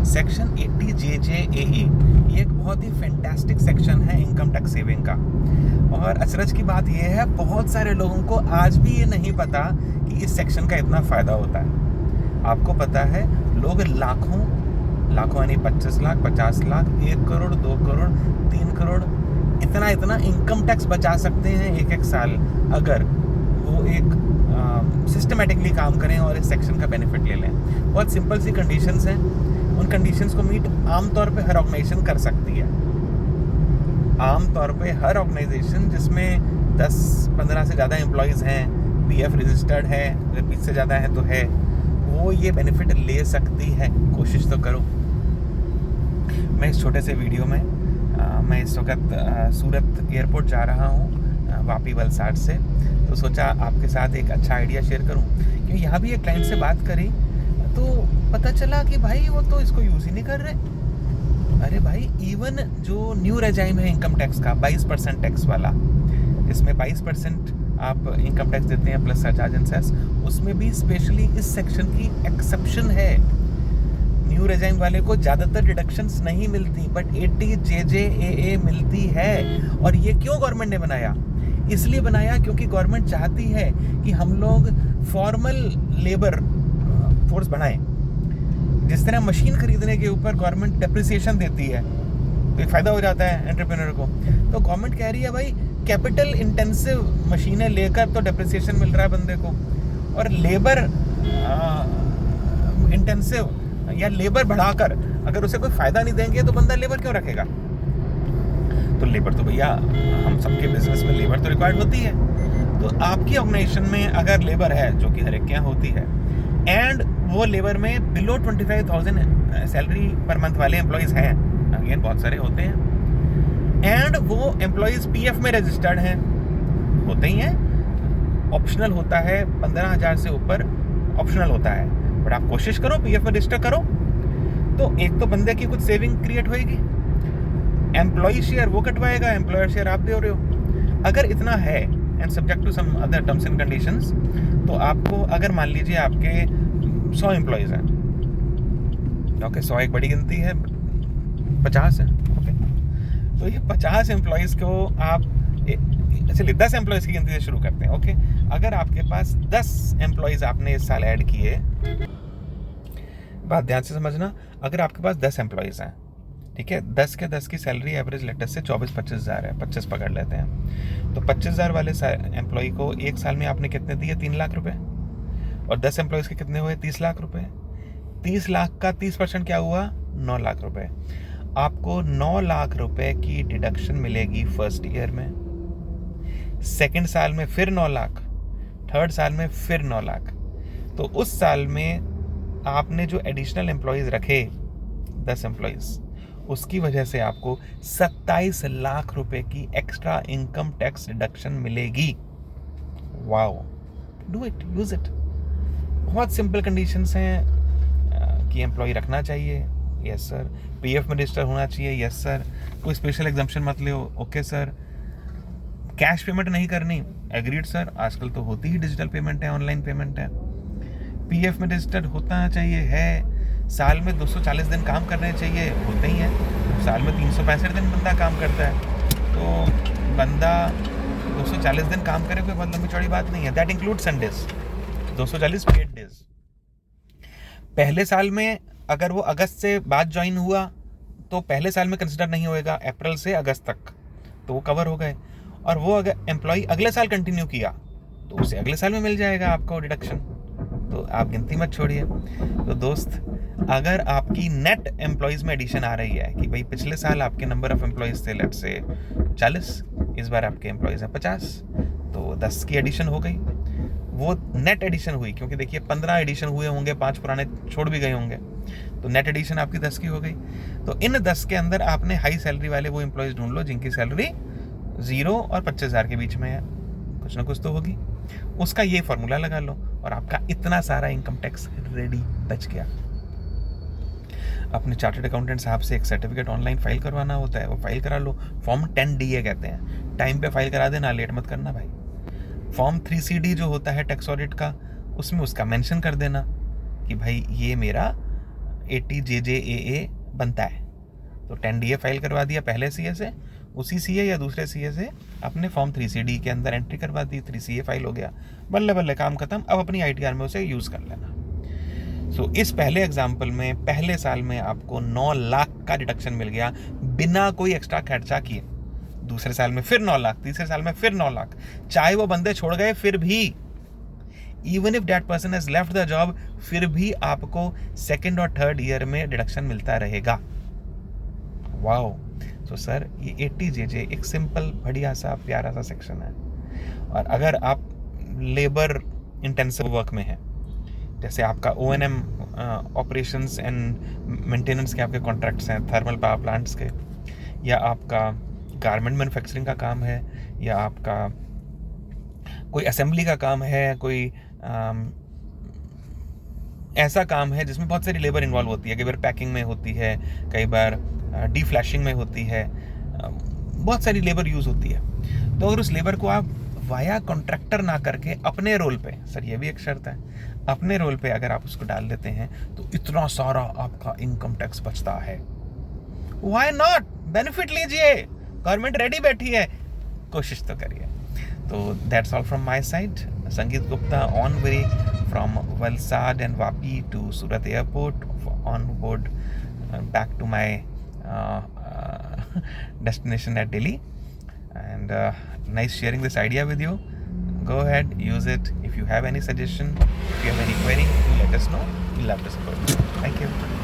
Section 80 JJAA ये एक बहुत ही फैंटास्टिक सेक्शन है इनकम टैक्स सेविंग का। और अचरज की बात यह है, बहुत सारे लोगों को आज भी ये नहीं पता कि इस सेक्शन का इतना फ़ायदा होता है। आपको पता है, लोग लाखों यानी 25 लाख, 50 लाख, 1 करोड़, 2 करोड़, 3 करोड़ इतना इनकम टैक्स बचा सकते हैं एक साल, अगर वो एक सिस्टमेटिकली काम करें और इस सेक्शन का बेनिफिट ले लें। बहुत सिंपल सी कंडीशंस हैं, उन कंडीशंस को मीट आमतौर पे हर ऑर्गेनाइजेशन कर सकती है। आमतौर पे हर ऑर्गेनाइजेशन जिसमें 10-15 से ज़्यादा एम्प्लॉयज़ हैं, PF रजिस्टर्ड है, अगर 20 से ज़्यादा है तो है, वो ये बेनिफिट ले सकती है। कोशिश तो करो। मैं इस छोटे से वीडियो में मैं इस वक्त सूरत एयरपोर्ट जा रहा हूँ वापी वलसाड से, तो सोचा आपके साथ एक अच्छा आइडिया शेयर करूँ। क्योंकि यहाँ भी एक क्लाइंट से बात करी तो पता चला कि भाई वो तो इसको यूज़ ही नहीं कर रहे। अरे भाई, इवन जो न्यू रेजाइम है इनकम टैक्स का 22% टैक्स वाला, इसमें 22% आप इनकम टैक्स देते हैं प्लस सरचार्ज एंड सेस, उसमें भी स्पेशली इस सेक्शन की एक्सेप्शन है। न्यू रेजाइम वाले को ज़्यादातर डिडक्शंस नहीं मिलती, बट 80 JJAA मिलती है। और ये क्यों गवर्नमेंट ने बनाया? इसलिए बनाया क्योंकि गवर्नमेंट चाहती है कि हम लोग फॉर्मल लेबर फोर्स बढ़ाएं। जिस तरह मशीन खरीदने के ऊपर गवर्नमेंट डेप्रिसिएशन देती है तो एक फ़ायदा हो जाता है एंटरप्रेन्योर को, तो गवर्नमेंट कह रही है भाई कैपिटल इंटेंसिव मशीनें लेकर तो डेप्रिसिएशन मिल रहा है बंदे को, और लेबर इंटेंसिव या लेबर बढ़ाकर अगर उसे कोई फ़ायदा नहीं देंगे तो बंदा लेबर क्यों रखेगा? तो लेबर तो भैया हम सबके बिजनेस में लेबर तो रिक्वायर्ड होती है। तो आपकी ऑर्गेनाइजेशन में अगर लेबर है, जो कि हर एक के यहाँ होती है, एंड वो लेबर में बिलो 25,000 सैलरी पर मंथ वाले एम्प्लॉयज़ हैं, अगेन बहुत सारे होते हैं, एंड वो एम्प्लॉयज़ PF में रजिस्टर्ड हैं, होते ही हैं। ऑप्शनल होता है, 15,000 से ऊपर ऑप्शनल होता है, बट आप कोशिश करो PF में रजिस्टर करो, तो एक तो बंदे की कुछ सेविंग क्रिएट होएगी, एम्प्लॉय शेयर वो कटवाएगा, एम्प्लॉयर शेयर आप दे रहे हो। अगर इतना है and subject to some other terms and conditions, तो आपको अगर मान लीजिए आपके 100 एम्प्लॉयज़ हैं, ओके, 100 एक बड़ी गिनती है, 50 है, ओके, तो ये 50 एम्प्लॉयज़ को आप चलिए 10 एम्प्लॉयज़ की गिनती से शुरू करते हैं, ओके। अगर आपके पास 10 एम्प्लॉयज़ आपने इस साल ऐड किए, बात ध्यान से समझना, अगर आपके पास 10 एम्प्लॉयज़ हैं, ठीक है, 10 के 10 की सैलरी एवरेज लेटर से 24-25 हज़ार है, 25 पकड़ लेते हैं, तो 25 हज़ार वाले एम्प्लॉय को एक साल में आपने कितने दिए? 3 लाख रुपए, और 10 एम्प्लॉयज़ के कितने हुए? 30 लाख रुपए। 30 लाख का 30% क्या हुआ? 9 लाख रुपए। आपको 9 लाख रुपए की डिडक्शन मिलेगी फर्स्ट ईयर में, सेकेंड साल में फिर 9 लाख, थर्ड साल में फिर 9 लाख। तो उस साल में आपने जो एडिशनल एम्प्लॉयज़ रखे 10 एम्प्लॉयज़, उसकी वजह से आपको 27 लाख रुपए की एक्स्ट्रा इनकम टैक्स डिडक्शन मिलेगी। Wow, do it, use it. बहुत सिंपल कंडीशंस हैं कि एम्प्लॉय रखना चाहिए, यस सर, PF में रजिस्टर होना चाहिए, यस सर, कोई स्पेशल एग्जम्पशन मत लो, ओके सर, कैश पेमेंट नहीं करनी, एग्रीड सर, आजकल तो होती ही डिजिटल पेमेंट है, ऑनलाइन पेमेंट है, PF में रजिस्टर्ड होता चाहिए, है, साल में 240 दिन काम करने चाहिए, होते ही हैं, साल में 365 दिन बंदा काम करता है, तो बंदा 240 दिन काम करे, कोई बहुत लंबी चौड़ी बात नहीं है, that include Sundays, 240 paid days. पहले साल में अगर वो अगस्त से बाद ज्वाइन हुआ तो पहले साल में कंसिडर नहीं होएगा, अप्रैल से अगस्त तक तो वो कवर हो गए, और वो अगर एम्प्लॉय अगले साल कंटिन्यू किया तो उसे अगले साल में मिल जाएगा आपको डिडक्शन। तो आप गिनती मत छोड़िए। तो दोस्त, अगर आपकी नेट एम्प्लॉयज़ में एडिशन आ रही है कि भाई पिछले साल आपके नंबर ऑफ एम्प्लॉयज़ थे लेट्स से 40, इस बार आपके एम्प्लॉयज़ हैं 50, तो 10 की एडिशन हो गई, वो नेट एडिशन हुई, क्योंकि देखिए 15 एडिशन हुए होंगे, 5 पुराने छोड़ भी गए होंगे, तो नेट एडिशन आपकी 10 की हो गई। तो इन 10 के अंदर आपने हाई सैलरी वाले वो एम्प्लॉयज़ ढूंढ लो जिनकी सैलरी 0 और 25 हज़ार के बीच में है, कुछ ना कुछ तो होगी, उसका ये फॉर्मूला लगा लो और आपका इतना सारा इनकम टैक्स रेडी बच गया। अपने चार्टर्ड अकाउंटेंट साहब से एक सर्टिफिकेट ऑनलाइन फाइल करवाना होता है, वो फाइल करा लो, फॉर्म 10DA कहते हैं, टाइम पे फाइल करा देना, लेट मत करना भाई। फॉर्म 3CD जो होता है टैक्स ऑडिट का, उसमें उसका मेंशन कर देना कि भाई ये मेरा 80JJAA बनता है। तो 10DA फाइल करवा दिया पहले CA से, उसी CA या दूसरे CA से अपने फॉर्म 3CD के अंदर एंट्री करवा दी, 3CA फाइल हो गया, बल्ले बल्ले काम खत्म। अब अपनी ITR में उसे यूज़ कर लेना। सो इस पहले एग्जाम्पल में पहले साल में आपको 9 लाख का डिडक्शन मिल गया बिना कोई एक्स्ट्रा खर्चा किए। दूसरे साल में फिर 9 लाख, तीसरे साल में फिर 9 लाख। चाहे वो बंदे छोड़ गए फिर भी, even if that person has left the job, फिर भी आपको सेकेंड और थर्ड ईयर में डिडक्शन मिलता रहेगा। वाओ। तो सर ये 80JJ एक सिंपल बढ़िया सा प्यारा सा सेक्शन है। और अगर आप लेबर इंटेंसिव वर्क में हैं, जैसे आपका O&M ऑपरेशंस एंड मेंटेनेंस के आपके कॉन्ट्रैक्ट्स हैं थर्मल पावर प्लांट्स के, या आपका गारमेंट मैन्युफैक्चरिंग का काम है, या आपका कोई असेंबली का काम है, कोई ऐसा काम है जिसमें बहुत सारी लेबर इन्वॉल्व होती है, कई बार पैकिंग में होती है, कई बार डीफ्लैशिंग में होती है, बहुत सारी लेबर यूज़ होती है। तो अगर उस लेबर को आप वाया कॉन्ट्रैक्टर ना करके अपने रोल पे, सर ये भी एक शर्त है, अपने रोल पे अगर आप उसको डाल देते हैं तो इतना सारा आपका इनकम टैक्स बचता है। व्हाई नॉट, बेनिफिट लीजिए, गवर्नमेंट रेडी बैठी है, कोशिश तो करिए। तो that's all from my side. Sangeet Gupta on way from Valsad and Vapi to Surat airport, on board back to my destination at Delhi, and nice sharing this idea with you. Go ahead, use it. If you have any suggestion, if you have any query, let us know. We'll love to support you. Thank you.